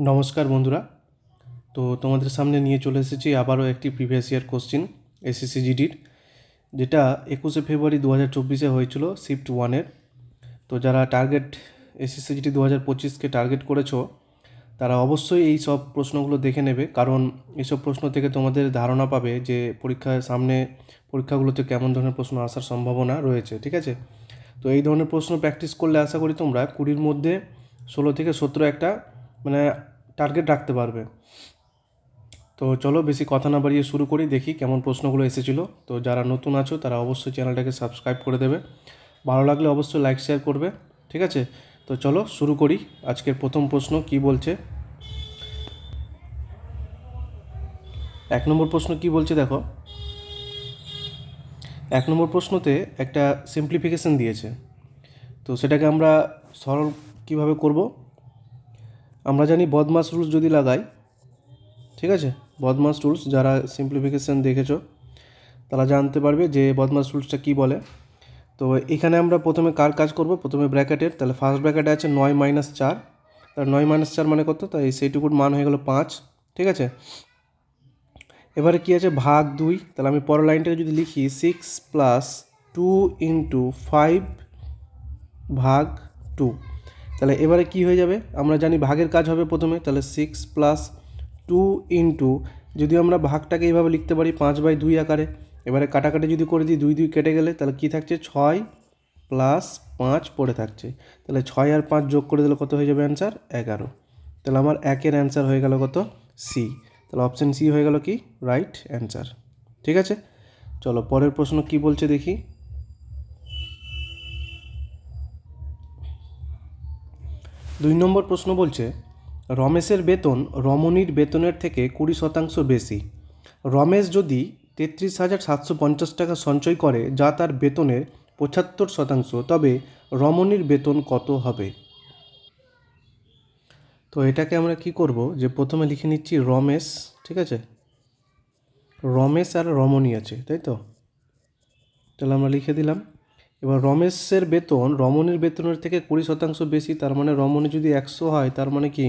নমস্কার বন্ধুরা। তো তোমাদের সামনে নিয়ে চলে এসেছি আবারও একটি প্রিভিয়াস ইয়ার কোশ্চিন এসএসসি জিডির, যেটা 21শে ফেব্রুয়ারি 2024 হয়েছিল শিফট 1-এর। তো যারা টার্গেট এসএসসি জিডি 2025কে টার্গেট করেছো তারা অবশ্যই এই সব প্রশ্নগুলো দেখে নেবে, কারণ এইসব প্রশ্ন থেকে তোমাদের ধারণা পাবে যে পরীক্ষাগুলোতে কেমন ধরনের প্রশ্ন আসার সম্ভাবনা রয়েছে। ঠিক আছে, তো এই ধরনের প্রশ্ন প্র্যাকটিস করলে আশা করি তোমরা 20-র মধ্যে 16 থেকে 17 একটা টার্গেট রাখতে পারবে। তো চলো বেশি কথা না বাড়িয়ে শুরু করি, দেখি কেমন প্রশ্নগুলো এসেছিলো। তো যারা নতুন আছো তারা অবশ্যই চ্যানেলটাকে সাবস্ক্রাইব করে দেবে, ভালো লাগলে অবশ্যই লাইক শেয়ার করবে। ঠিক আছে, তো চলো শুরু করি। আজকের প্রথম প্রশ্ন কি বলছে, 1 নম্বর প্রশ্ন কি বলছে দেখো। 1 নম্বর প্রশ্নতে একটা সিম্পলিফিকেশন দিয়েছে, তো সেটাকে আমরা সরল কিভাবে করব। আমরা জানি বদমাস রুলস যদি লাগাই, ঠিক আছে, বদমাস রুলস যারা সিম্পলিফিকেশন দেখেছো তারা জানতে পারবে যে বদমাস রুলসটা কী বলে। তো এখানে আমরা প্রথমে কার কাজ করব, প্রথমে ব্র্যাকেটের, তাহলে ফার্স্ট ব্র্যাকেটে আছে 9 - 4, তাহলে 9 - 4 মানে কত, তাই সেইটুকুর মান হয়ে গেল 5। ঠিক আছে, এবারে কি আছে ভাগ 2, তাহলে আমি পরের লাইনটাকে যদি লিখি 6 + 2 × 5 ভাগ 2, তাহলে এবারে কি হয়ে যাবে, আমরা জানি ভাগের কাজ হবে প্রথমে, তাহলে 6 + 2 যদি আমরা ভাগটাকে এইভাবে লিখতে পারি 5/2 আকারে। এবারে কাটাকাটি যদি করে দিই 2 2 কেটে গেলে তাহলে কি থাকছে 6 + 5 পড়ে থাকছে, তাহলে 6 আর 5 যোগ করে দিলে কত হয়ে যাবে অ্যান্সার 11। তাহলে আমার 1-এর অ্যান্সার হয়ে গেল কত, সি। তাহলে অপশান সি হয়ে গেল কি রাইট অ্যান্সার। ঠিক আছে, চলো পরের প্রশ্ন কি বলছে দেখি। 2 নম্বর প্রশ্ন বলছে রমেশের বেতন রমণীর বেতনের থেকে 20% বেশি। রমেশ যদি 33,750 টাকা সঞ্চয় করে যা তার বেতনের 75%, তবে রমণীর বেতন কত হবে। তো এটাকে আমরা কি করব, যে প্রথমে লিখে নিচ্ছি রমেশ, ঠিক আছে, রমেশ আর রমণী আছে তাই তো, তাহলে আমরা লিখে দিলাম। এবার রমেশের বেতন রমণীর বেতনের থেকে 20% বেশি, তার মানে রমণী যদি 100 হয় তার মানে কি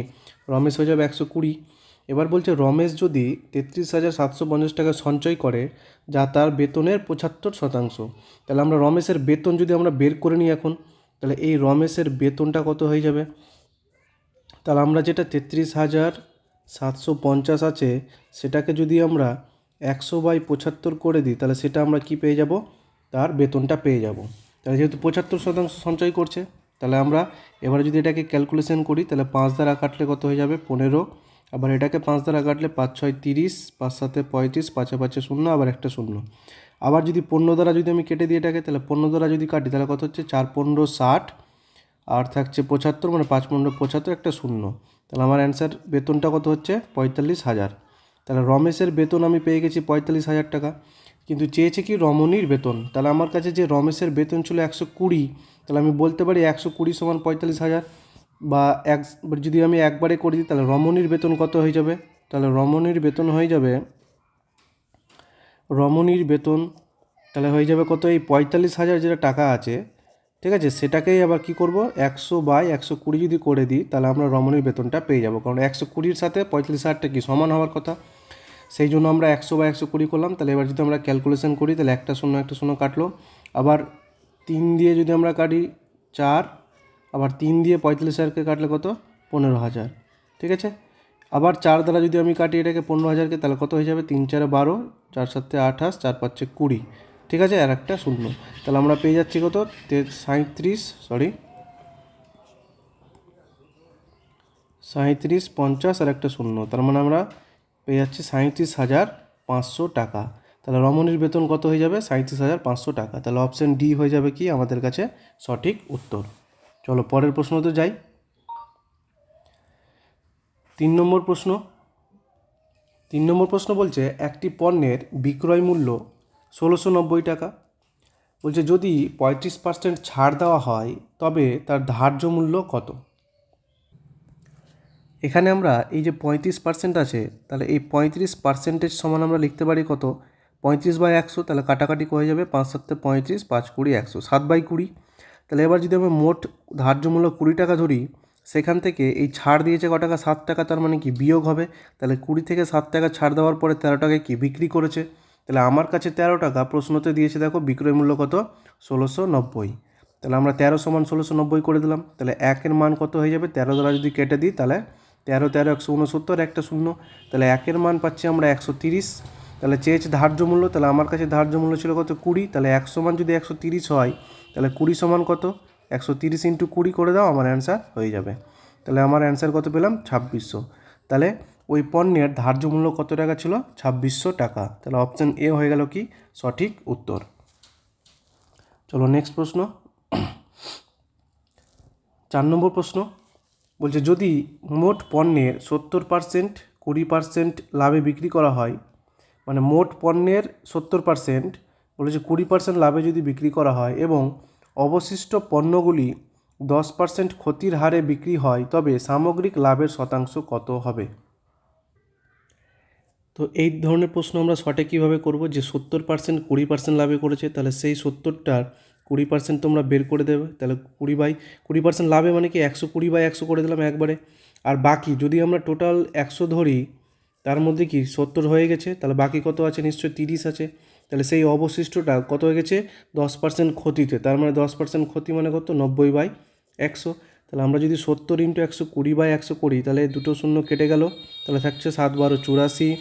রমেশ হয়ে যাবে 120। এবার বলছে রমেশ যদি 33,750 টাকা সঞ্চয় করে যা তার বেতনের 75%, তাহলে আমরা রমেশের বেতন যদি আমরা বের করে নিই এখন, তাহলে এই রমেশের বেতনটা কত হয়ে যাবে, তাহলে আমরা যেটা 33,750 আছে সেটাকে যদি আমরা 100/75 করে দিই তাহলে সেটা আমরা কি পেয়ে যাব, তার বেতনটা পেয়ে যাব। তাহলে যেহেতু 75% সঞ্চয় করছে, তাহলে আমরা এবারে যদি এটাকে ক্যালকুলেশন করি তাহলে 5 দ্বারা কাটলে কত হয়ে যাবে 15, আবার এটাকে 5 দ্বারা কাটলে 5 × 6 = 30, 5 × 7 = 35, 5 × 5 = 0, আবার একটা 0। আবার যদি 15 দ্বারা যদি আমি কেটে দিই এটাকে, তাহলে 15 দ্বারা যদি কাটি তাহলে কত হচ্ছে 4 × 15 = 60, আর থাকছে 75, মানে 5 × 15 = 75, একটা 0। তাহলে আমার অ্যান্সার বেতনটা কত হচ্ছে 45,000। তাহলে রমেশের বেতন আমি পেয়ে গেছি 45,000 টাকা, কিন্তু চেয়েছে কি রমণীর বেতন। তাহলে আমার কাছে যে রমেশের বেতন ছিল 120, তাহলে আমি বলতে পারি 120 = 45,000, বা যদি আমি একবারে করে দিই তাহলে রমণীর বেতন কত হয়ে যাবে, তাহলে রমণীর বেতন হয়ে যাবে তাহলে হয়ে যাবে কত, এই 45,000 যেটা টাকা আছে, ঠিক আছে, সেটাকেই আবার কি করব 100/120 যদি করে দিই তাহলে আমরা রমণীর বেতনটা পেয়ে যাব, কারণ 120-র সাথে 45,000টা কি সমান হওয়ার কথা, সেই জন্য আমরা 100/120 করলাম। তাহলে এবার যদি আমরা ক্যালকুলেশন করি তাহলে একটা 0 একটা 0 কাটলো, আবার 3 দিয়ে যদি আমরা কাটি 4, আবার 3 দিয়ে 45,000কে কাটলে কত 15,000। ঠিক আছে, আবার 4 দ্বারা যদি আমি কাটি এটাকে 15,000কে তাহলে কত হয়ে যাবে 3 × 4 = 12, 4 × 7 = 28, 4 × 5 = 20। ঠিক আছে, আর একটা 0, তাহলে আমরা পেয়ে যাচ্ছি কত 37, 50 আর একটা 0, তার মানে আমরা পেয়ে যাচ্ছি 37,500 টাকা। তাহলে রমণীর বেতন কত হয়ে যাবে 37,500 টাকা। তাহলে অপশান ডি হয়ে যাবে কি আমাদের কাছে সঠিক উত্তর। চলো পরের প্রশ্নতে যাই। 3 নম্বর প্রশ্ন বলছে একটি পণ্যের বিক্রয় মূল্য 1,690 টাকা। বলছে যদি 35% ছাড় দেওয়া হয় তবে তার ধার্য মূল্য কত। এখানে আমরা এই যে 35% আছে, তাহলে এই 35% সমান আমরা লিখতে পারি কত 35/100, তাহলে কাটাকাটি হয়ে যাবে 5 × 7 = 35, 5 × 20 = 100, 7/20। তাহলে এবার যদি আমরা মোট ধার্য মূল্য 20 টাকা ধরি, সেখান থেকে এই ছাড় দিয়েছে ক টাকা, 7 টাকা, তার মানে কি বিয়োগ হবে। তাহলে 20 থেকে 7 টাকা ছাড় দেওয়ার পরে 13 টাকায় কি বিক্রি করেছে। তাহলে আমার কাছে 13 টাকা, প্রশ্নতে দিয়েছে দেখো বিক্রয় মূল্য কত, 1690। তাহলে আমরা 13 সমান 1690 করে দিলাম। তাহলে একের মান কত হয়ে যাবে, 13 দ্বারা যদি কেটে দিই তাহলে 13 13 169, একটা শূন্য। তাহলে একের মান পাচ্ছি আমরা 130। তাহলে চেয়েছে ধার্য মূল্য, তাহলে আমার কাছে ধার্য মূল্য ছিল কত, 20। তাহলে 100 মান যদি 130 হয়, তাহলে 20 সমান কত, 130 ইন্টু 20 করে দাও, আমার অ্যান্সার হয়ে যাবে। তাহলে আমার অ্যান্সার কত পেলাম, 2600। তাহলে ওই পণ্যের ধার্য মূল্য কত টাকা ছিল, 2600 টাকা। তাহলে অপশান এ হয়ে গেল কি সঠিক উত্তর। চলো নেক্সট প্রশ্ন। 4 নম্বর প্রশ্ন বলছে, যদি মোট পণ্যের 70% 20% লাভে বিক্রি করা হয়, মানে মোট পণ্যের 70% বলেছে 20% লাভে যদি বিক্রি করা হয় এবং অবশিষ্ট পণ্যগুলি 10% ক্ষতির হারে বিক্রি হয়, তবে সামগ্রিক লাভের শতাংশ কত হবে। তো এই ধরনের প্রশ্ন আমরা শর্টে কীভাবে করব, যে 70% 20% লাভে করেছে, তাহলে সেই 70টার 20% তোমরা বের করে দেবে। তাহলে 20% লাভে মানে কি 120/100 করে দিলাম একবারে। আর বাকি যদি আমরা টোটাল 100 ধরি, তার মধ্যে কি 70 হয়ে গেছে, তাহলে বাকি কত আছে, নিশ্চয়ই 30 আছে। তাহলে সেই অবশিষ্টটা কত হয়ে গেছে, 10% ক্ষতিতে, তার মানে 10% ক্ষতি মানে কত, 90/100। তাহলে আমরা যদি 70 × 100 20/100 করি, তাহলে দুটো শূন্য কেটে গেল, তাহলে থাকছে 7 12 84।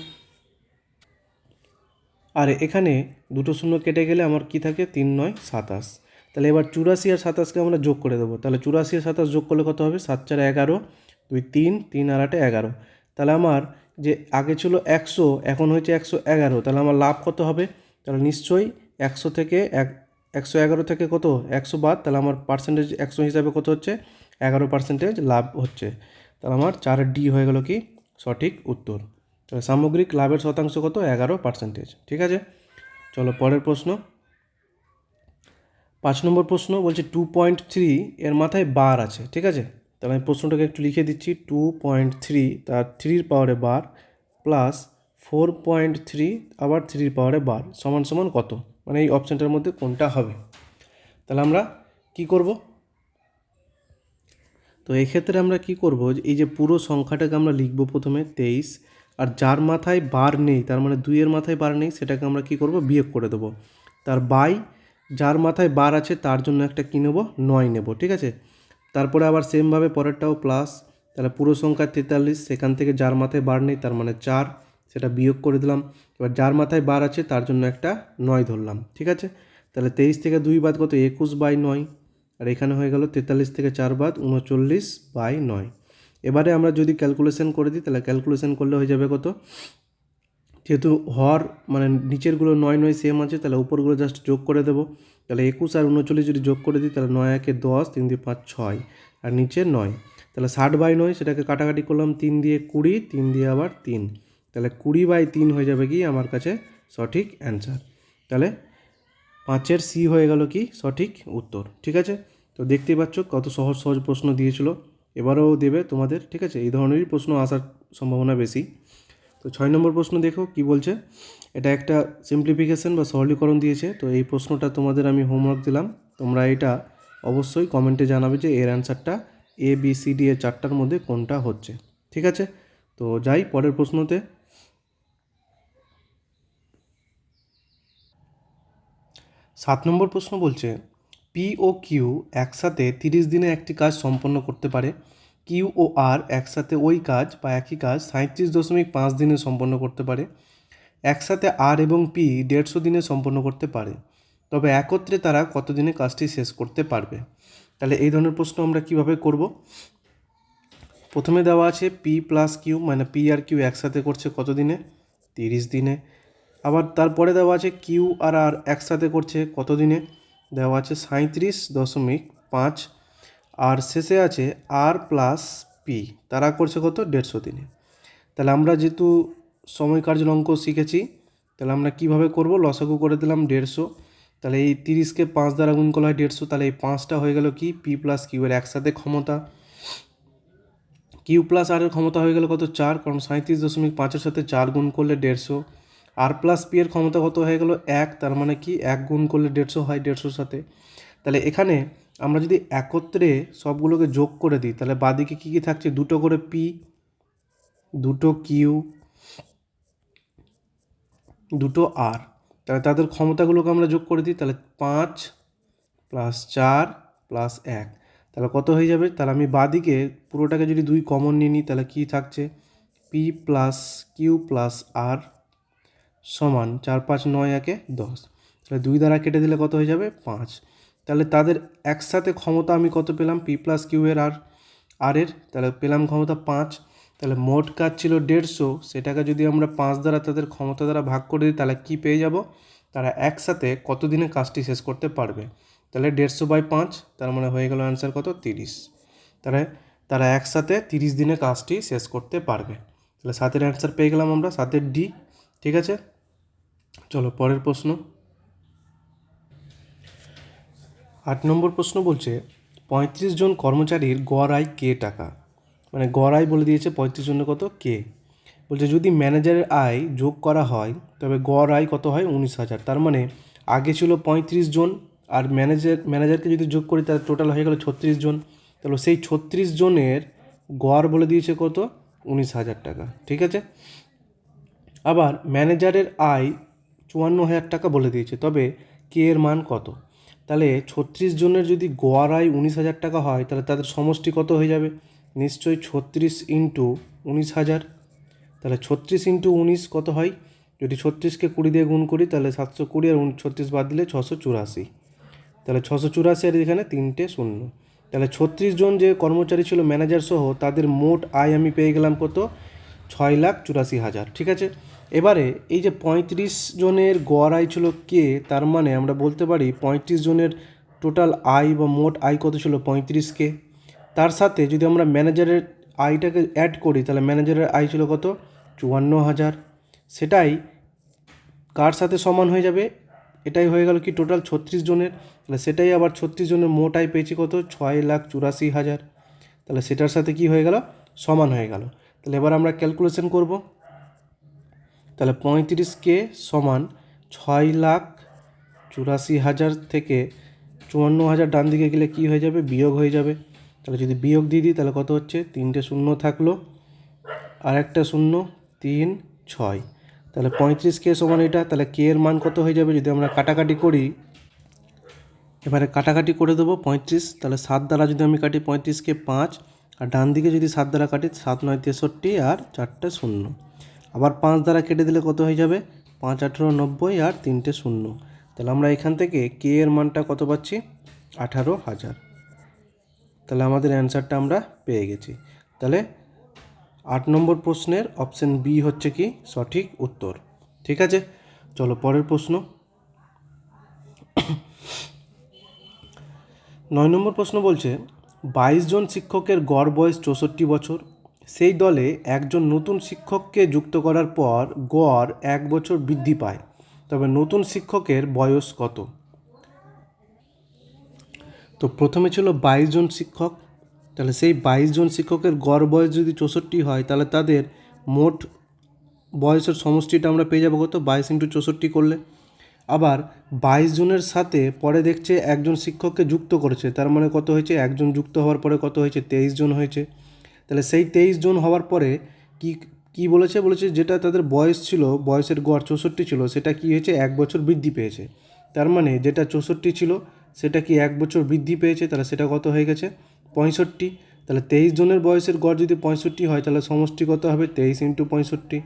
আর এখানে দুটো শূন্য কেটে গেলে আমার কি থাকে, 3 9 27। তাহলে এবার 84 আর 27কে আমরা যোগ করে দেবো। তাহলে 84 আর 27 যোগ করলে কত হবে, 7 4 11, 2 3, 3 আর 8 11। তাহলে আমার যে আগে ছিল 100, এখন হয়েছে 111। তাহলে আমার লাভ কত হবে, তাহলে নিশ্চয়ই 100 থেকে 111 থেকে কত 100 বাদ, তাহলে আমার পার্সেন্টেজ 100 হিসাবে কত হচ্ছে, 11% লাভ হচ্ছে। তাহলে আমার 4D হয়ে গেল কি সঠিক উত্তর। তাহলে সামগ্রিক লাভের শতাংশ কত, 11%। ঠিক আছে, চলো পরের প্রশ্ন। 5 নম্বর প্রশ্ন বলছে 2.3 এর মাথায় বার আছে। ঠিক আছে, তাহলে আমি প্রশ্নটাকে একটু লিখে দিচ্ছি। 2.3 তার 3-র পাওয়ারে বার প্লাস 4.3 আবার 3-র পাওয়ারে বার সমান সমান কত, মানে এই অপশানটার মধ্যে কোনটা হবে। তাহলে আমরা কি করব, তো এক্ষেত্রে আমরা কি করব, এই যে পুরো সংখ্যাটাকে আমরা লিখব প্রথমে 23, আর যার মাথায় বার নেই, তার মানে 2-এর মাথায় বার নেই, সেটাকে আমরা কি করব, বিয়োগ করে দেবো। তার বাই যার মাথায় বার আছে তার জন্য একটা কী নেব, 9 নেব। ঠিক আছে, তারপরে আবার সেমভাবে পরেরটাও প্লাস। তাহলে পুরো সংখ্যা 43, সেখান থেকে যার মাথায় বার নেই তার মানে 4, সেটা বিয়োগ করে দিলাম। এবার যার মাথায় বার আছে তার জন্য একটা 9 ধরলাম। ঠিক আছে, তাহলে 23 থেকে 2 বাদ কত, 21/9। আর এখানে হয়ে গেল 43 থেকে 4 বাদ 39/9। এবারে আমরা যদি ক্যালকুলেশন করে দিই, তাহলে ক্যালকুলেশন করলে হয়ে যাবে কত, যেহেতু হর মানে নিচেরগুলো 9 9 সেম আছে, তাহলে উপরগুলো জাস্ট যোগ করে দেবো। তাহলে 21 আর 39 যদি যোগ করে দিই, তাহলে 9 একে 10, 3 দিয়ে 5 6, আর নিচে 9। তাহলে 60/9, সেটাকে কাটাকাটি করলাম, 3 দিয়ে 20, 3 দিয়ে আবার 3, তাহলে 20/3 হয়ে যাবে কি আমার কাছে সঠিক অ্যান্সার। তাহলে 5-এর সি হয়ে গেল কি সঠিক উত্তর। ঠিক আছে, তো দেখতেই পাচ্ছ কত সহজ সহজ প্রশ্ন দিয়েছিল, এবারেও দেবে তোমাদের। ঠিক আছে, এই ধরনেরই প্রশ্ন আসার সম্ভাবনা বেশি। তো 6 নম্বর প্রশ্ন দেখো কি বলছে। এটা একটা সিম্পলিফিকেশন বা সরলীকরণ দিয়েছে। তো এই প্রশ্নটা তোমাদের আমি হোমওয়ার্ক দিলাম, তোমরা এটা অবশ্যই কমেন্টে জানাবে যে এর অ্যান্সারটা ABCD এর 4টার মধ্যে কোনটা হচ্ছে। ঠিক আছে, তো যাই পরের প্রশ্নতে। 7 নম্বর প্রশ্ন বলছে, পি ও কিউ একসাথে 30 দিনে একটি কাজ সম্পন্ন করতে পারে, কিউ ও আর একসাথে ওই কাজ বা একই কাজ 37.5 দিনে সম্পন্ন করতে পারে, একসাথে আর এবং পি 150 দিনে সম্পন্ন করতে পারে, তবে একত্রে তারা কত দিনে কাজটি শেষ করতে পারবে। তাহলে এই ধরনের প্রশ্ন আমরা কিভাবে করব, প্রথমে দেওয়া আছে পি প্লাস কিউ, মানে পি আর কিউ একসাথে করছে কত দিনে, 30 দিনে। আবার তারপরে দেওয়া আছে কিউ আর আর একসাথে করছে কত দিনে, দেওয়া আছে 37.5। আর শেষে আছে আর প্লাস পি, তারা করছে কত, 150 দিনে। তাহলে আমরা যেহেতু সময় কার্যের অঙ্ক শিখেছি, তাহলে আমরা কিভাবে করব, লসাগু করে দিলাম 150। তাহলে এই 30কে 5 দ্বারা গুণ করা হয় 150, তাহলে এই 5টা হয়ে গেল কি পি প্লাস কিউ এর একসাথে ক্ষমতা। কিউ প্লাস আর এর ক্ষমতা হয়ে গেল কত, 4, কারণ 37.5-এর সাথে 4 গুণ করলে 150। আর প্লাস পি এর ক্ষমতা কত হয়ে গেল 1, তার মানে কি 1 গুণ করলে 150 হয় 150-র সাথে। তাহলে এখানে আমরা যদি একত্রে সবগুলোকে যোগ করে দিই তাহলে বাঁদিকে কী কী থাকছে, দুটো করে পি, দুটো কিউ, দুটো আর, তাহলে তাদের ক্ষমতাগুলোকে আমরা যোগ করে দিই, তাহলে 5 + 4 + 1, তাহলে কত হয়ে যাবে? তাহলে আমি বাঁদিকে পুরোটাকে যদি 2 কমন নিয়ে নিই তাহলে কী থাকছে, পি প্লাস কিউ প্লাস আর সমান 4 5 9 1 10, তাহলে 2 দ্বারা কেটে দিলে কত হয়ে যাবে? 5। তাহলে তাদের একসাথে ক্ষমতা আমি কত পেলাম? পি প্লাস কিউ এর আর এর, তাহলে পেলাম ক্ষমতা 5। তাহলে মোট কাজ ছিল 150, সেটাকে যদি আমরা 5 দ্বারা তাদের ক্ষমতা দ্বারা ভাগ করে দিই তাহলে কী পেয়ে যাব? তারা একসাথে কত দিনে কাজটি শেষ করতে পারবে। তাহলে 150/5, তার মানে হয়ে গেল অ্যান্সার কত? 30। তাহলে তারা একসাথে 30 দিনে কাজটি শেষ করতে পারবে। তাহলে 7-এর অ্যান্সার পেয়ে গেলাম আমরা, 7-এর ডি। ঠিক আছে, চলো পরের প্রশ্ন। 8 নম্বর প্রশ্ন বলছে 35 জন কর্মচারীর গড় আয় কে টাকা, মানে গড় আয় বলে দিয়েছে 35 জনের কত, কে। বলছে যদি ম্যানেজারের আয় যোগ করা হয় তবে গড় আয় কত হয়? 19,000। তার মানে আগে ছিল 35 জন, আর ম্যানেজারকে যদি যোগ করি তাহলে টোটাল হয়ে গেল 36 জন। তাহলে সেই 36 জনের গড় বলে দিয়েছে কত? 19,000 টাকা। ঠিক আছে, আবার ম্যানেজারের আয় 54,000 টাকা বলে দিয়েছে, তবে কে এর মান কত? তাহলে 36 জনের যদি গড় আয় 19,000 টাকা হয় তাহলে তাদের সমষ্টি কত হয়ে যাবে? নিশ্চয়ই 36 × 19,000। তাহলে 36 × 19 কত হয়? যদি 36কে 20 দিয়ে গুণ করি তাহলে 720, আর 36 বাদ দিলে 684। তাহলে 684 আর এখানে 3টে শূন্য। তাহলে 36 জন যে কর্মচারী ছিল ম্যানেজার সহ তাদের মোট আয় আমি পেয়ে গেলাম কত? 6,84,000। ঠিক আছে, এবারে এই যে 35 জনের গড় আয় ছিল কে, তার মানে আমরা বলতে পারি 35 জনের টোটাল আয় বা মোট আয় কত ছিল? 35K। তার সাথে যদি আমরা ম্যানেজারের আয়টাকে অ্যাড করি তাহলে ম্যানেজারের আয় ছিল কত? 54,000। সেটাই কার সাথে সমান হয়ে যাবে? এটাই হয়ে গেল কি টোটাল 36 জনের, তাহলে সেটাই আবার 36 জনের মোট আয় পেয়েছি কত? 6,84,000। তাহলে সেটার সাথে কি হয়ে গেল? সমান হয়ে গেল। তাহলে এবার আমরা ক্যালকুলেশন করব। তাহলে 35K সমান 6,84,000 থেকে 54,000 ডান দিকে গেলে কি হয়ে যাবে? বিয়োগ হয়ে যাবে। তাহলে যদি বিয়োগ দিয়ে দিই তাহলে কত হচ্ছে? 3টে শূন্য থাকলো, আর একটা শূন্য, 3 6। তাহলে 35K সমান এটা, তাহলে কে এর মান কত হয়ে যাবে? যদি আমরা কাটাকাটি করি, এবারে কাটাকাটি করে দেবো 35, তাহলে 7 দ্বারা যদি আমি কাটি 35কে 5, আর ডান দিকে যদি 7 দ্বারা কাটি 7 9 63, আর 4টে শূন্য। আবার 5 দ্বারা কেটে দিলে কত হয়ে যাবে? 5 18 90, আর 3টে শূন্য। তাহলে আমরা এখান থেকে কে এর মানটা কত পাচ্ছি? 18,000। তাহলে আমাদের অ্যান্সারটা আমরা পেয়ে গেছি। তাহলে 8 নম্বর প্রশ্নের অপশান বি হচ্ছে কি সঠিক উত্তর। ঠিক আছে, চলো পরের প্রশ্ন। 9 নম্বর প্রশ্ন বলছে 22 জন শিক্ষকের গড় বয়স 64 বছর। সেই দলে একজন নতুন শিক্ষককে যুক্ত করার পর গড় 1 বছর বৃদ্ধি পায়, তবে নতুন শিক্ষকের বয়স কত? তো প্রথমে ছিল 22 জন শিক্ষক, তাহলে সেই 22 জন শিক্ষকের গড় বয়স যদি 64 হয় তাহলে তাদের মোট বয়সের সমষ্টিটা আমরা পেয়ে যাবো কত? 22 × 64 করলে। আবার 22 জনের সাথে পরে দেখছে একজন শিক্ষককে যুক্ত করেছে, তার মানে কত হয়েছে? একজন যুক্ত হওয়ার পরে কত হয়েছে? 23 জন হয়েছে। তাহলে সেই 23 জন হওয়ার পরে কি বলেছে? যেটা তাদের বয়স ছিল, বয়সের গড় 64 ছিল, সেটা কি হয়েছে? 1 বছর বৃদ্ধি পেয়েছে। তার মানে যেটা 64 ছিল সেটা কি 1 বছর বৃদ্ধি পেয়েছে, তাহলে সেটা কত হয়ে গেছে? 65। তাহলে 23 জনের বয়সের গড় যদি 65 হয় তাহলে সমষ্টি কত হবে? 23 × 65।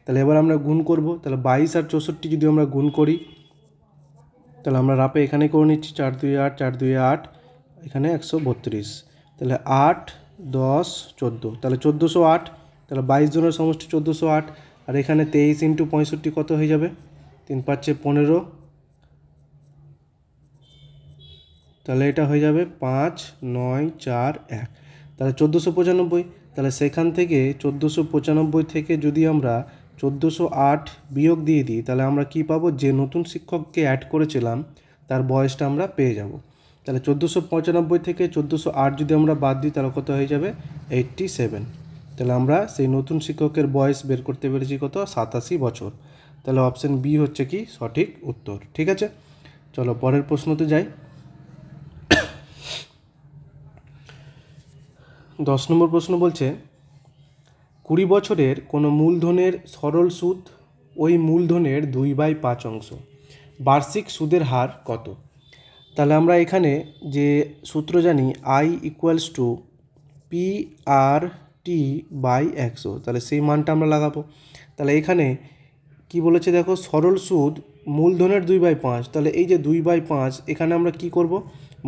তাহলে এবার আমরা গুণ করব। তাহলে 22 আর 64 যদি আমরা গুণ করি তাহলে আমরা রাপে এখানে করে নিচ্ছি, 4 2 8, 4 2 8, এখানে 132। তাহলে 8 10 14, তাহলে 1408। তাহলে 22 জনের সমষ্টি 1408, আর এখানে 23 × 65 কত হয়ে যাবে? 3 5 15, তাহলে এটা হয়ে যাবে 5 9 4 1, তাহলে 1495। তাহলে সেখান থেকে 1495 থেকে যদি আমরা 1408 বিয়োগ দিয়ে দিই তাহলে আমরা কি পাবো? যে নতুন শিক্ষককে অ্যাড করেছিলাম তার বয়সটা আমরা পেয়ে যাব। তাহলে 1495 থেকে 1408 যদি আমরা বাদ দিই তাহলে কত হয়ে যাবে? 87। তাহলে আমরা সেই নতুন শিক্ষকের বয়স বের করতে পেরেছি কত? 87 বছর। তাহলে অপশান বি হচ্ছে কি সঠিক উত্তর। ঠিক আছে, চলো পরের প্রশ্নতে যাই। 10 নম্বর প্রশ্ন বলছে 20 বছরের কোনো মূলধনের সরল সুদ ওই মূলধনের 2/5 অংশ, বার্ষিক সুদের হার কত? তাহলে আমরা এখানে যে সূত্র জানি I equals to P R T by 100, তাহলে সেই মানটা আমরা লাগাবো। তাহলে এখানে কি বলেছে দেখো, সরল সুদ মূলধনের 2/5, তাহলে এই যে 2/5 এখানে আমরা কি করব,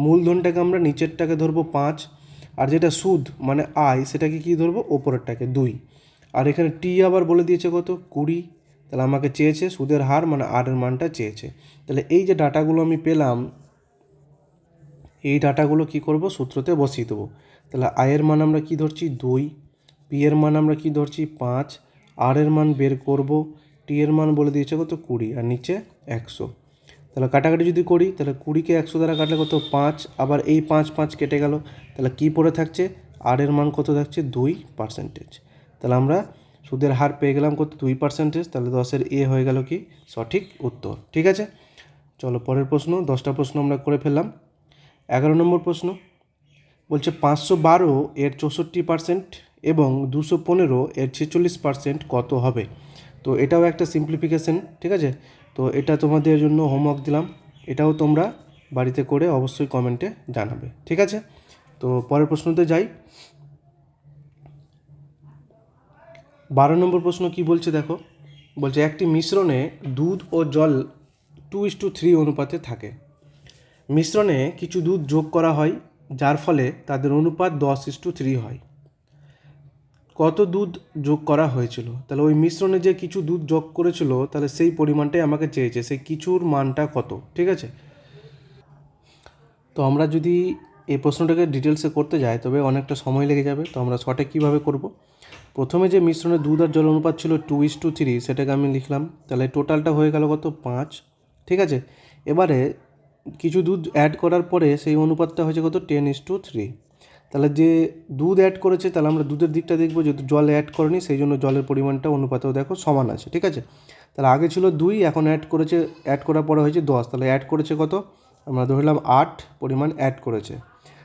মূলধনটাকে আমরা নিচেরটাকে ধরবো 5, আর যেটা সুদ মানে আয় সেটাকে কি ধরবো, ওপরেরটাকে 2, আর এখানে টি আবার বলে দিয়েছে কত, 20। তাহলে আমাকে চেয়েছে সুদের হার মানে আর এর মানটা চেয়েছে। তাহলে এই যে ডাটাগুলো আমি পেলাম, এই ডাটাগুলো কি করব, সূত্রতে বসিয়ে দেবো। তাহলে আয়ের মান আমরা কি ধরছি 2, পি এর মান আমরা কি ধরছি 5, আর এর মান বের করব, টি এর মান বলে দিয়েছে কত 20, আর নিচে 100। তাহলে কাটাকাটি যদি করি তাহলে 20কে 100 দ্বারা কাটলে কত 5, আবার এই 5 5 কেটে গেল, তাহলে কি পড়ে থাকছে, আর এর মান কত থাকছে 2%। তাহলে আমরা সুদের হার পেয়ে গেলাম কত 2%। তাহলে 10-এর এ হয়ে গেল কি সঠিক উত্তর। ঠিক আছে, চলো পরের প্রশ্ন। 10টা প্রশ্ন আমরা করে ফেললাম। 11 নম্বর প্রশ্ন বলছে 512 এর 64% এবং 215 এর 46% কত হবে? তো এটাও একটা সিম্পলিফিকেশন, ঠিক আছে। তো এটা তোমাদের জন্য হোমওয়ার্ক দিলাম, এটাও তোমরা বাড়িতে করে অবশ্যই কমেন্টে জানাবে। ঠিক আছে, তো পরের প্রশ্নতে যাই। 12 নম্বর প্রশ্ন কি বলছে দেখো, বলছে একটি মিশ্রণে দুধ ও জল 2:3 অনুপাতে থাকে। মিশ্রণে কিছু দুধ যোগ করা হয় যার ফলে তাদের অনুপাত 10:3 হয়। কত দুধ যোগ করা হয়েছিল? তাহলে ওই মিশ্রণে যে কিছু দুধ যোগ করেছিল তাহলে সেই পরিমাণটাই আমাকে চেয়েছে, সেই কিছুর মানটা কত। ঠিক আছে, তো আমরা যদি এই প্রশ্নটাকে ডিটেলসে করতে যাই তবে অনেকটা সময় লেগে যাবে। তো আমরা শর্টে কীভাবে করব, প্রথমে যে মিশ্রণে দুধ আর জল অনুপাত ছিল 2:3 সেটাকে আমি লিখলাম, তাহলে টোটালটা হয়ে গেল কত 5। ঠিক আছে, এবারে কিছু দুধ অ্যাড করার পরে সেই অনুপাতটা হয়েছে কত 10:3। তাহলে যে দুধ অ্যাড করেছে তাহলে আমরা দুধের দিকটা দেখবো, যেহেতু জল অ্যাড করেনি সেই জন্য জলের পরিমাণটা অনুপাতেও দেখো সমান আছে। ঠিক আছে, তাহলে আগে ছিল 2, এখন অ্যাড করেছে, অ্যাড করার পরে হয়েছে 10, তাহলে অ্যাড করেছে কত, আমরা ধরলাম 8 পরিমাণ অ্যাড করেছে।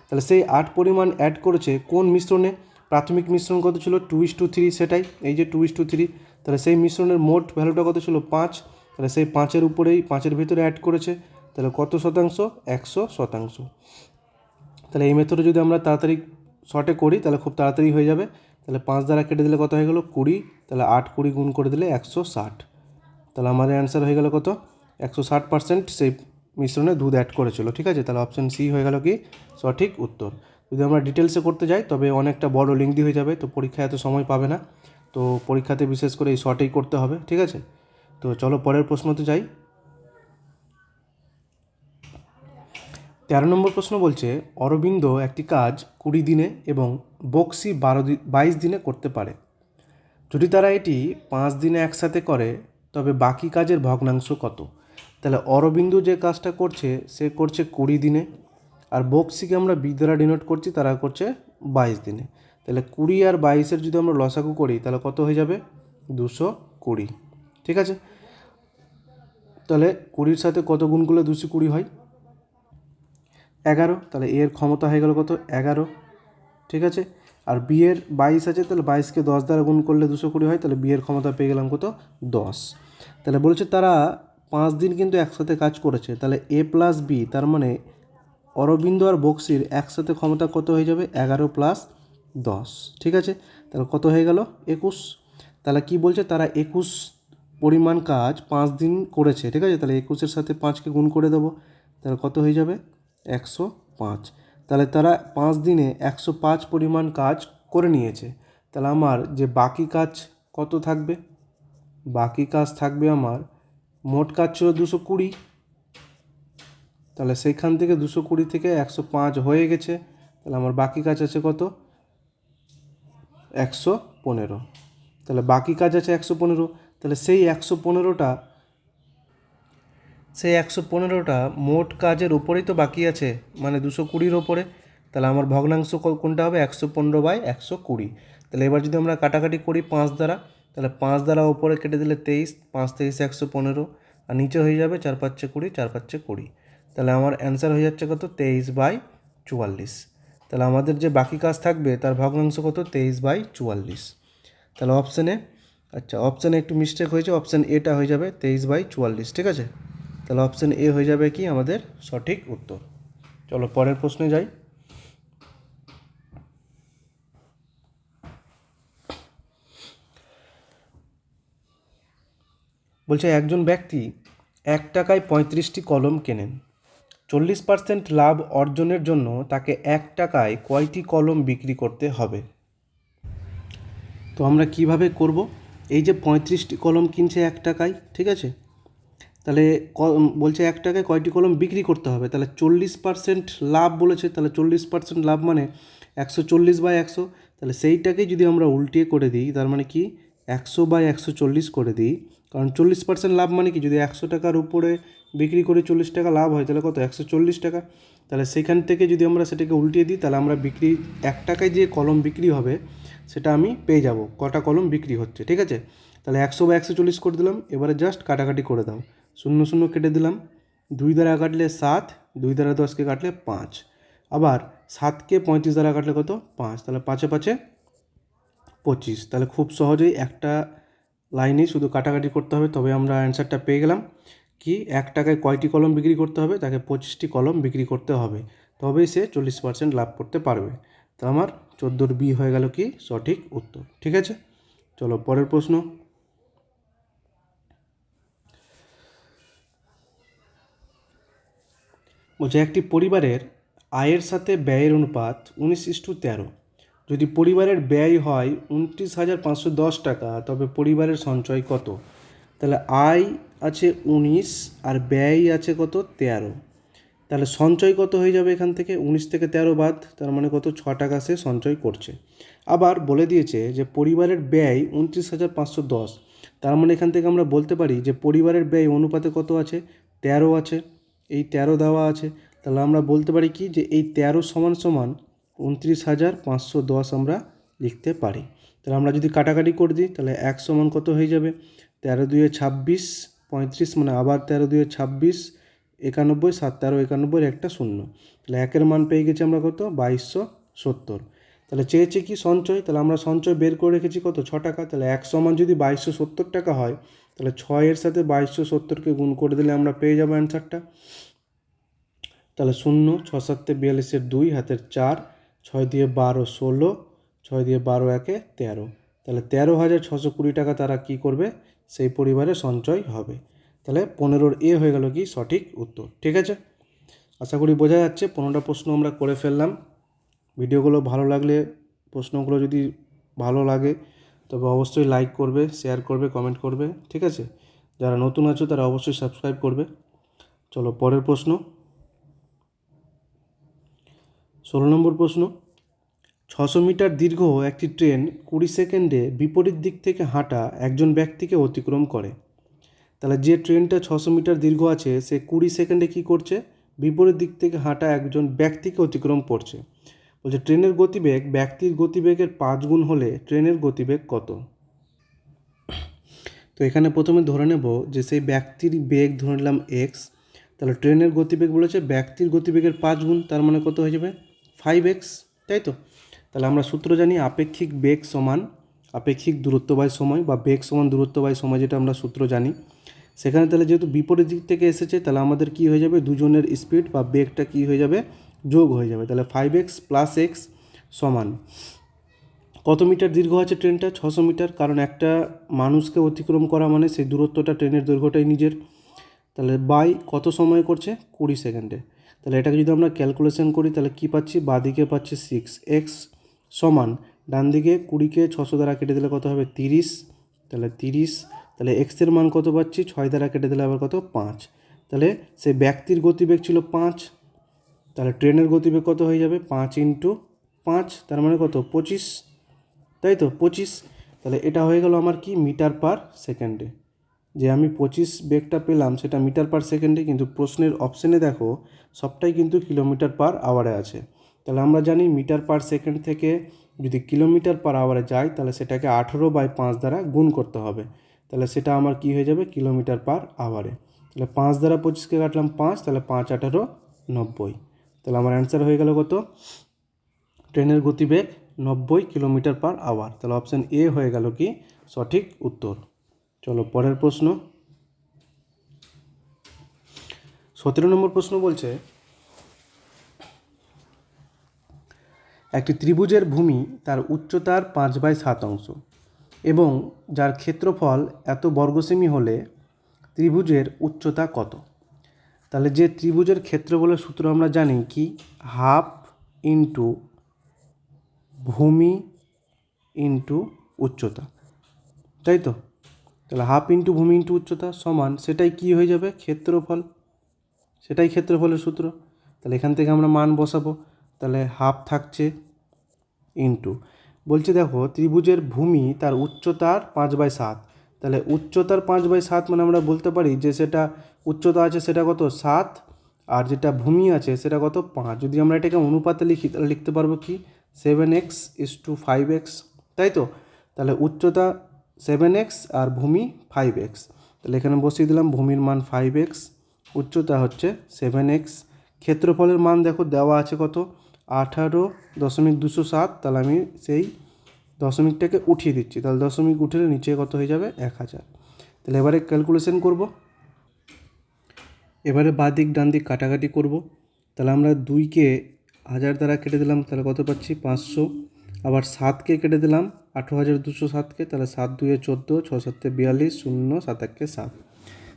তাহলে সেই 8 পরিমাণ অ্যাড করেছে কোন মিশ্রণে? প্রাথমিক মিশ্রণ কত ছিল 2:3, সেটাই এই যে 2:3। তাহলে সেই মিশ্রণের মোট ভ্যালুটা কত ছিল 5, তাহলে সেই 5-এর উপরেই 5-এর ভিতরে অ্যাড করেছে, তাহলে কত শতাংশ, 100%। তাহলে এই মেথডে যদি আমরা তাড়াতাড়ি শর্টে করি তাহলে খুব তাড়াতাড়ি হয়ে যাবে। তাহলে 5 দ্বারা কেটে দিলে কত হয়ে গেল 20, তাহলে 8 20 গুণ করে দিলে 160। তাহলে আমাদের অ্যান্সার হয়ে গেল কত, 160% সেই মিশ্রণে দুধ অ্যাড করেছিল। ঠিক আছে, তাহলে অপশান সি হয়ে গেল কি সঠিক উত্তর। যদি আমরা ডিটেলসে করতে যাই তবে অনেকটা বড় লিঙ্কদি হয়ে যাবে, তো পরীক্ষায় এত সময় পাবে না, তো পরীক্ষাতে বিশেষ করে এই শর্টেই করতে হবে। ঠিক আছে, তো চলো পরের প্রশ্নতে যাই। 13 নম্বর প্রশ্ন বলছে অরবিন্দ একটি কাজ 20 দিনে এবং বক্সি 22 দিনে করতে পারে। যদি তারা এটি 5 দিনে একসাথে করে তবে বাকি কাজের ভগ্নাংশ কত? তাহলে অরবিন্দ যে কাজটা করছে সে করছে 20 দিনে, আর বক্সিকে আমরা বি দ্বারা ডিনোট করছি, তারা করছে 22 দিনে। তাহলে 20 আর 22-এর যদি আমরা লসাগু করি তাহলে কত হয়ে যাবে 220। ঠিক আছে, তাহলে 20-র সাথে কত গুণ করলে 220 হয় 11, তাহলে এর ক্ষমতা হয়ে গেল কত 11। ঠিক আছে, আর বি এর 22 আছে, তাহলে 22কে 10 দ্বারা গুণ করলে 220 হয়, তাহলে বি এর ক্ষমতা পেয়ে গেলাম কত 10। তাহলে বলেছে তারা 5 দিন কিন্তু একসাথে কাজ করেছে, তাহলে এ প্লাস বি তার মানে অরবিন্দ আর বক্সির একসাথে ক্ষমতা কত হয়ে যাবে 11 + 10। ঠিক আছে, তাহলে কত হয়ে গেল 21। তাহলে কি বলছে, তারা 21 পরিমাণ কাজ 5 দিন করেছে। ঠিক আছে, তাহলে 21-এর সাথে 5কে গুণ করে দেবো, তাহলে কত হয়ে যাবে 105। তাহলে তারা 5 দিনে 105 পরিমাণ কাজ করে নিয়েছে। তাহলে আমার যে বাকি কাজ কত থাকবে, বাকি কাজ থাকবে আমার, মোট কাজ ছিল 220, তাহলে সেইখান থেকে 220 থেকে 105 হয়ে গেছে, তাহলে আমার বাকি কাজ আছে কত 115। তাহলে বাকি কাজ আছে 115, তাহলে সেই 115টা মোট কাজের উপরেই তো বাকি আছে, মানে 220-র ওপরে। তাহলে আমার ভগ্নাংশ কোনটা হবে 115/120। তাহলে এবার যদি আমরা কাটাকাটি করি 5 দ্বারা, তাহলে 5 দ্বারা ওপরে কেটে দিলে 23, 5 23 115, আর নিচে হয়ে যাবে 4 5 20, 4 5 20। তাহলে আমার অ্যান্সার হয়ে যাচ্ছে কত 23/44। তাহলে আমাদের যে বাকি কাজ থাকবে তার ভগ্নাংশ কত, 23/44। তাহলে অপশানে, আচ্ছা অপশানে একটু মিস্টেক হয়েছে, অপশান এটা হয়ে যাবে 23/44, ঠিক আছে। তাহলে অপশান এ হয়ে যাবে কি আমাদের সঠিক উত্তর। চলো পরের প্রশ্নে যাই। বলছে একজন ব্যক্তি 1 টাকায় 35টি কলম কেনেন। 40% লাভ অর্জনের জন্য তাকে 1 টাকায় কয়টি কলম বিক্রি করতে হবে? তো আমরা কিভাবে করব? এই যে 35টি কলম কিনছে 1 টাকায়, ঠিক আছে, তাহলে বলছে 1 টাকায় কয়টি কলম বিক্রি করতে হবে, তাহলে 40% লাভ বলেছে, তাহলে 40% লাভ মানে 140/100। তাহলে সেইটাকে যদি আমরা উল্টিয়ে করে দিই, তার মানে কি 100/140 করে দিই, কারণ 40% লাভ মানে কি, যদি 100 টাকার উপরে বিক্রি করে 40 টাকা লাভ হয় তাহলে কত, 140 টাকা। তাহলে সেখান থেকে যদি আমরা সেটাকে উল্টিয়ে দিই, তাহলে আমরা 1 টাকায় যে কলম বিক্রি হবে সেটা আমি পেয়ে যাব, কটা কলম বিক্রি হচ্ছে, ঠিক আছে। তাহলে 100/140 করে দিলাম, এবারে জাস্ট কাটাকাটি করে দাও, 0 0 কেটে দিলাম, 2 দ্বারা কাটলে 7, 2 দ্বারা 10কে কাটলে 5, আবার 7কে 35 দ্বারা কাটলে কত, 5, তাহলে 5 5 25। তাহলে খুব সহজেই একটা লাইনেই শুধু কাটাকাটি করতে হবে, তবে আমরা অ্যান্সারটা পেয়ে গেলাম কি 1 টাকায় কয়টি কলম বিক্রি করতে হবে, তাকে 25টি কলম বিক্রি করতে হবে, তবেই সে 40% লাভ করতে পারবে। তো আমার 14 বি হয়ে গেল কি সঠিক উত্তর, ঠিক আছে। চলো পরের প্রশ্ন। বলছে একটি পরিবারের আয়ের সাথে ব্যয়ের অনুপাত 19:13। যদি পরিবারের ব্যয় হয় 29,510 টাকা, তবে পরিবারের সঞ্চয় কত? তাহলে আয় আছে 19 আর ব্যয় আছে কত, 13। তাহলে সঞ্চয় কত হয়ে যাবে, এখান থেকে 19 থেকে 13 বাদ, তার মানে কত, 6 টাকা সে সঞ্চয় করছে। আবার বলে দিয়েছে যে পরিবারের ব্যয় 29,510, তার মানে এখান থেকে আমরা বলতে পারি যে পরিবারের ব্যয় অনুপাতে কত আছে, 13 আছে, এই 13 দেওয়া আছে। তাহলে আমরা বলতে পারি কি যে এই 13 সমান সমান 29,510 আমরা লিখতে পারি। তাহলে আমরা যদি কাটাকাটি করে দিই, তাহলে 1 সমান কত হয়ে যাবে, 13 2 26, 35 মানে আবার 13 2 26, 91, 7 13 91, একটা 0। তাহলে 1-এর মান পেয়ে গেছি আমরা কত, 2270। তাহলে চেয়েছে কি সঞ্চয়, তাহলে আমরা সঞ্চয় বের করে রেখেছি কত, 6 টাকা। তাহলে 1 সমান যদি 2270 টাকা হয়, তাহলে 6-এর সাথে 2270কে গুণ করে দিলে আমরা পেয়ে যাবো অ্যান্সারটা। তাহলে 0, 6 7 42, 2 হাতের 4, 6 দিয়ে 12 16, 6 দিয়ে 12 1 13। তাহলে 13,620 টাকা তারা কি করবে, সেই পরিবারে সঞ্চয় হবে। তাহলে 15-র এ হয়ে গেল কি সঠিক উত্তর, ঠিক আছে। আশা করি বোঝা যাচ্ছে, 15টা প্রশ্ন আমরা করে ফেললাম। ভিডিওগুলো ভালো লাগলে, প্রশ্নগুলো যদি ভালো লাগে তবে অবশ্যই লাইক করবে, শেয়ার করবে, কমেন্ট করবে, ঠিক আছে। যারা নতুন আছো তারা অবশ্যই সাবস্ক্রাইব করবে। চলো পরের প্রশ্ন। 16 নম্বর প্রশ্ন। 600 মিটার দীর্ঘ একটি ট্রেন 20 সেকেন্ডে বিপরীত দিক থেকে হাঁটা একজন ব্যক্তিকে অতিক্রম করে। তাহলে যে ট্রেনটা 600 মিটার দীর্ঘ আছে সে 20 সেকেন্ডে কী করছে, বিপরীত দিক থেকে হাঁটা একজন ব্যক্তিকে অতিক্রম করছে। বলছে ট্রেনের গতিবেগ ব্যক্তির গতিবেগের 5 গুণ হলে ট্রেনের গতিবেগ কত? তো এখানে প্রথমে ধরে নেব যে সেই ব্যক্তির বেগ ধরে নিলাম এক্স, তাহলে ট্রেনের গতিবেগ বলেছে ব্যক্তির গতিবেগের 5 গুণ, তার মানে কত হয়ে যাবে, 5x, তাই তো। তাহলে আমরা সূত্র জানি আপেক্ষিক বেগ সমান আপেক্ষিক দূরত্ব বাই সময়, বা বেগ সমান দূরত্ব বাই সময়, যেটা আমরা সূত্র জানি। সেখানে তাহলে যেহেতু বিপরীত দিক থেকে এসেছে, তাহলে আমাদের কি হয়ে যাবে, দুজনের স্পিড বা বেগটা কি হয়ে যাবে, যোগ হয়ে যাবে। তাহলে 5x + x সমান কত মিটার দীর্ঘ আছে ট্রেনটা, 600 মিটার, কারণ একটা মানুষকে অতিক্রম করা মানে সেই দূরত্বটা, ট্রেনের দৈর্ঘ্যটাই নিজের। তাহলে বাই কত সময় করছে, 20 সেকেন্ডে। তাহলে এটাকে যদি আমরা ক্যালকুলেশন করি তাহলে কি পাচ্ছি, বাঁদিকে পাচ্ছি 6x সমান, ডান দিকে 20কে 600 দ্বারা কেটে দিলে কত হবে, 30। তাহলে 30, তাহলে এক্সের মান কত পাচ্ছি, 6 দ্বারা কেটে দিলে আবার কত, 5। তাহলে সে ব্যক্তির গতিবেগ ছিল 5, তাহলে ট্রেনের গতিবেগ কত হয়ে যাবে, 5 × 5, তার মানে কত, 25, তাই তো 25। তাহলে এটা হয়ে গেল আমার কি, মিটার পার সেকেন্ডে। যে আমি 25 বেগটা পেলাম সেটা মিটার পার সেকেন্ডে, কিন্তু প্রশ্নের অপশানে দেখো সবটাই কিন্তু কিলোমিটার পার আওয়ারে আছে। তাহলে আমরা জানি মিটার পার সেকেন্ড থেকে যদি কিলোমিটার পার আওয়ারে যায়, তাহলে সেটাকে 18/5 দ্বারা গুণ করতে হবে। তাহলে সেটা আমার কি হয়ে যাবে, কিলোমিটার পার আওয়ারে। তাহলে 5 দ্বারা 25কে কাটলাম 5, তাহলে 5 18 90। তাহলে আমার অ্যান্সার হয়ে গেল কত, ট্রেনের গতিবেগ 90 কিলোমিটার/আওয়ার। তাহলে অপশান এ হয়ে গেল কি সঠিক উত্তর। চলো পরের প্রশ্ন। 17 নম্বর প্রশ্ন বলছে, একটি ত্রিভুজের ভূমি তার উচ্চতার 5/7 অংশ এবং যার ক্ষেত্রফল এত বর্গসেমি হলে ত্রিভুজের উচ্চতা কত? তাহলে যে ত্রিভুজের ক্ষেত্রফলের সূত্র আমরা জানি কি, হাফ ইন্টু ভূমি ইন্টু উচ্চতা, তাই তো? তাহলে হাফ ইন্টু ভূমি ইন্টু উচ্চতা সমান, সেটাই কি হয়ে যাবে, ক্ষেত্রফল। সেটাই ক্ষেত্রফলের সূত্র। তাহলে এখান থেকে আমরা মান বসাবো। তাহলে হাফ থাকছে ইন্টু, বলছে দেখো ত্রিভুজের ভূমি তার উচ্চতার 5/7। তাহলে উচ্চতার 5/7 মানে আমরা বলতে পারি যে সেটা উচ্চতা আছে সেটা কত 7, আর যেটা ভূমি আছে সেটা কত 5। যদি আমরা এটাকে অনুপাতে লিখি তাহলে লিখতে পারবো কি 7x/5x, তাই তো? তাহলে উচ্চতা 7x আর ভূমি 5x। তাহলে এখানে বসিয়ে দিলাম ভূমির মান 5x, উচ্চতা হচ্ছে 7x। ক্ষেত্রফলের মান দেখো দেওয়া আছে কত 18.207। তাহলে আমি সেই দশমিকটাকে উঠিয়ে দিচ্ছি। তাহলে দশমিক উঠলে নিচে কত হয়ে যাবে 1000। তাহলে এবারে ক্যালকুলেশন করব। এবারে বাঁ দিক ডান দিক কাটাকাটি করব। তাহলে আমরা 2কে 1000 দ্বারা কেটে দিলাম, তাহলে কত পাচ্ছি 500। আবার 7কে কেটে দিলাম 18,207কে, তাহলে 7×2 = 14, 6×7 = 42, 0 7×1 = 7।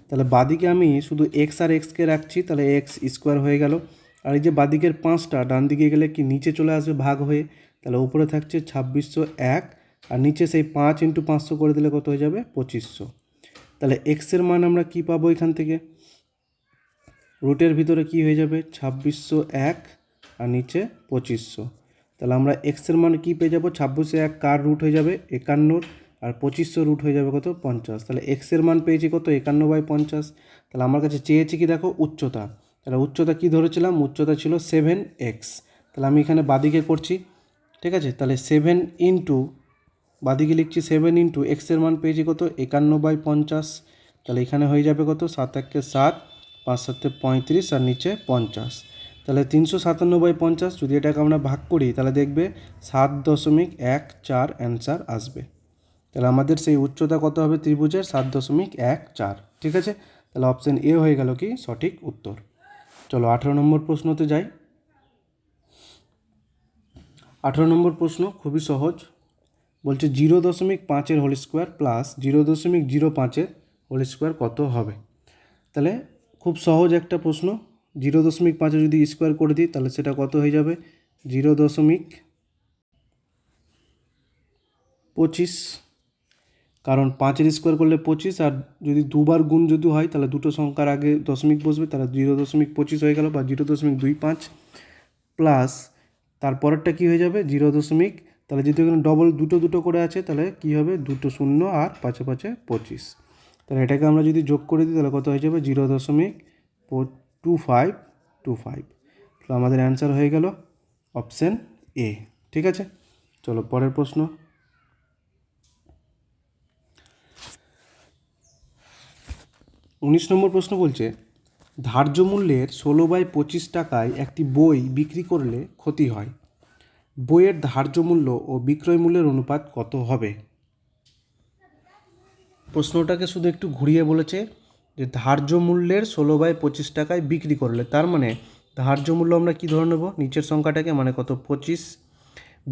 তাহলে বাদিকে আমি শুধু এক্স আর এক্সকে রাখছি, তাহলে এক্স স্কোয়ার হয়ে গেল। আর এই যে বাদিকের 5টা ডান দিকে গেলে কি নিচে চলে আসবে ভাগ হয়ে, তাহলে উপরে থাকছে 2601, আর নিচে সেই 5 × 500 করে দিলে কত হয়ে যাবে 2500। তাহলে এক্সের মান আমরা কি পাবো এখান থেকে, রুটের ভিতরে কি হয়ে যাবে 2601 আর নিচে 2500। তাহলে আমরা এক্সের মান কি পেয়ে যাবো 2601 কার রুট হয়ে যাবে 51, আর 2500 রুট হয়ে যাবে কত 50। তাহলে এক্সের মান পেয়েছি কত 51/50। তাহলে আমার কাছে চেয়েছি কি দেখো উচ্চতা। তাহলে উচ্চতা কি ধরেছিলাম, উচ্চতা ছিল 7x। তাহলে আমি এখানে বাদিকে করছি, ঠিক আছে? তাহলে 7 ইন্টু বাদিকে লিখছি 7 ইন্টু এক্সের মান পেয়েছি কত 51/50। তাহলে এখানে হয়ে যাবে কত 7×1 = 7, 5×7 = 35, আর নিচে 50। তাহলে 357/50 যদি এটাকে আমরা ভাগ করি তাহলে দেখবে 7.14 অ্যান্সার আসবে। তাহলে আমাদের সেই উচ্চতা কত হবে ত্রিভুজের 7.14, ঠিক আছে? তাহলে অপশান এ হয়ে গেল কি সঠিক উত্তর। চলো 18 নম্বর প্রশ্নতে যাই। 18 নম্বর প্রশ্ন খুবই সহজ, বলছে 0.5 whole square plus 0.05 whole square কত হবে? তাহলে খুব সহজ একটা প্রশ্ন। 0.5 যদি স্কোয়ার করে দিই তাহলে সেটা কত হয়ে যাবে 0.25, কারণ 5 স্কোয়ার করলে 25, আর যদি দুবার গুণ যদি হয় তাহলে দুটো সংখ্যার আগে দশমিক বসবে, তাহলে 0.25 হয়ে গেল বা 0.25, প্লাস তারপরেরটা কী হয়ে যাবে 0. তাহলে যেহেতু এখানে ডবল দুটো করে আছে তাহলে কী হবে 2 শূন্য আর 5 5 25। তাহলে এটাকে আমরা যদি যোগ করে দিই তাহলে কত হয়ে যাবে 0.2525। তো আমাদের অ্যান্সার হয়ে গেল অপশান এ, ঠিক আছে? চলো পরের প্রশ্ন। 19 নম্বর প্রশ্ন বলছে, ধার্য মূল্যের 16/25 টাকায় একটি বই বিক্রি করলে ক্ষতি হয়, বইয়ের ধার্য মূল্য ও বিক্রয় মূল্যের অনুপাত কত হবে? প্রশ্নটাকে শুধু একটু ঘুরিয়ে বলেছে যে ধার্য মূল্যের 16/25 টাকায় বিক্রি করলে, তার মানে ধার্য মূল্য আমরা কী ধরে নেব নিচের সংখ্যাটাকে, মানে কত 25,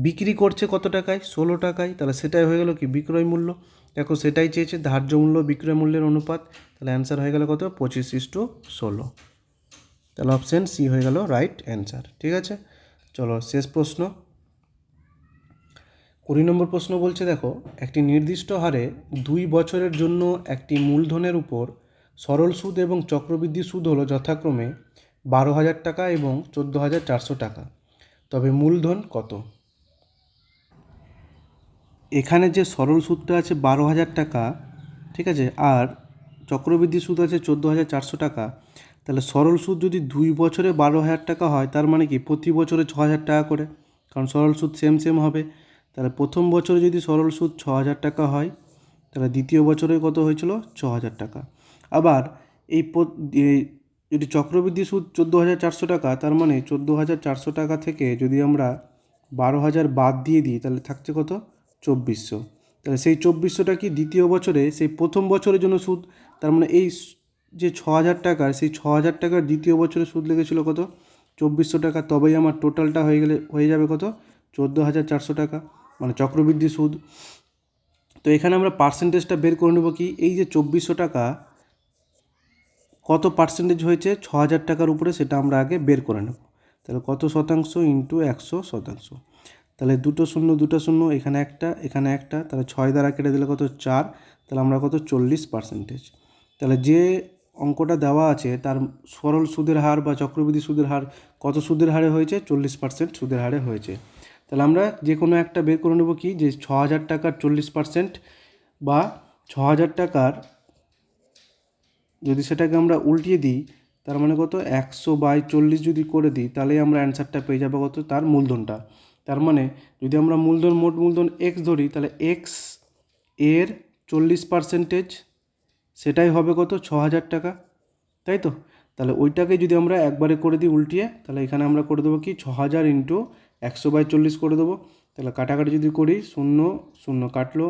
বিক্রি করছে কত টাকায় 16 টাকায়, তাহলে সেটাই হয়ে গেল কি বিক্রয় মূল্য। দেখো সেটাই চেয়েছে ধার্য মূল্য বিক্রয় মূল্যের অনুপাত, তাহলে অ্যান্সার হয়ে গেল কত 25:16। তাহলে অপশান সি হয়ে গেল রাইট অ্যান্সার, ঠিক আছে? চলো শেষ প্রশ্ন। 20 নম্বর প্রশ্ন বলছে দেখো একটি নির্দিষ্ট হারে 2 বছরের জন্য একটি মূলধনের উপর সরল সুদ এবং চক্রবৃদ্ধি সুদ হলো যথাক্রমে 12,000 টাকা এবং 14,400 টাকা, তবে মূলধন কত? এখানে যে সরল সুদটা আছে 12,000 টাকা, ঠিক আছে, আর চক্রবৃদ্ধি সুদ আছে 14,400 টাকা। তাহলে সরল সুদ যদি 2 বছরে 12,000 টাকা হয় তার মানে কি প্রতি বছরে 6,000 টাকা করে, কারণ সরল সুদ সেম হবে। তাহলে প্রথম বছরে যদি সরল সুদ 6,000 টাকা হয় তাহলে দ্বিতীয় বছরে কত হয়েছিল 6,000 টাকা। আবার এই যদি চক্রবৃদ্ধি সুদ 14,400 টাকা, তার মানে 14,400 টাকা থেকে যদি আমরা 12,000 বাদ দিয়ে দিই তাহলে থাকছে কত? 2,400। তাহলে সেই 2,400টা কি দ্বিতীয় বছরে সেই প্রথম বছরের জন্য সুদ, তার মানে এই যে 6,000 টাকার, সেই 6,000 টাকার দ্বিতীয় বছরে সুদ লেগেছিল কত? 2,400 টাকা। তবেই আমার টোটালটা হয়ে যাবে কত? 14,400 টাকা, মানে চক্রবৃদ্ধি সুদ। তো এখানে আমরা পার্সেন্টেজটা বের করে নেব কি, এই যে 2,400 টাকা কত পার্সেন্টেজ হয়েছে 6,000 টাকার উপরে, সেটা আমরা আগে বের করে নেব। তাহলে কত শতাংশ ইন্টু 100%। তাহলে 2 শূন্য 2 শূন্য, এখানে একটা এখানে একটা, তাহলে 6 দ্বারা কেটে দিলে কত? 4। তাহলে আমরা কত? 40%। তাহলে যে অঙ্কটা দেওয়া আছে তার সরল সুদের হার বা চক্রবৃদ্ধি সুদের হার কত সুদের হারে হয়েছে? 40% সুদের হারে হয়েছে। তাহলে আমরা যে কোনো একটা বের করে নেব কি, যে 6,000 টাকার 40% বা 6,000 টাকার যদি সেটাকে আমরা উল্টিয়ে দিই, তার মানে কত? 100/40 যদি করে দিই, তাহলেই আমরা অ্যান্সারটা পেয়ে যাবো কত? তার মূলধনটা। তার মানে যদি আমরা মোট মূলধন এক্স ধরি, তাহলে এক্স এর 40% সেটাই হবে কত? 6,000 টাকা, তাই তো? তাহলে ওইটাকে যদি আমরা একবারে করে দিই উল্টিয়ে, তাহলে এখানে আমরা করে দেবো কি, 6,000 ইন্টু 100/40 করে দেবো। তাহলে কাটাকাটি যদি করি, 0 0 কাটলো,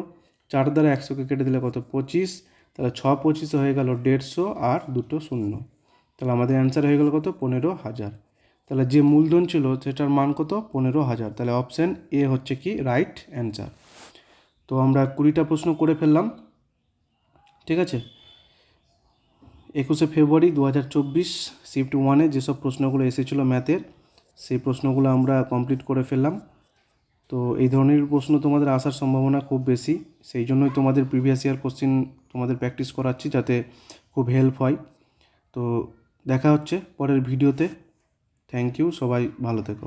4 দ্বারা 100কে কেটে দিলে কত? 25। তাহলে 6 25 হয়ে গেল 150 আর 2 শূন্য। তাহলে আমাদের অ্যান্সার হয়ে গেল কত? 15,000। তাহলে যে মূলধন ছিল সেটার মান কত? 15,000। তাহলে অপশান এ হচ্ছে কি রাইট অ্যান্সার। তো আমরা 20টা প্রশ্ন করে ফেললাম, ঠিক আছে। 21শে ফেব্রুয়ারি 2024 শিফট 1-এ যেসব প্রশ্নগুলো এসেছিলো ম্যাথের, সেই প্রশ্নগুলো আমরা কমপ্লিট করে ফেললাম। তো এই ধরনের প্রশ্ন তোমাদের আসার সম্ভাবনা খুব বেশি, সেই জন্যই তোমাদের প্রিভিয়াস ইয়ার কোশ্চিন তোমাদের প্র্যাকটিস করাচ্ছি, যাতে খুব হেল্প হয়। তো দেখা হচ্ছে পরের ভিডিওতে। থ্যাংক ইউ, সবাই ভালো থেকো।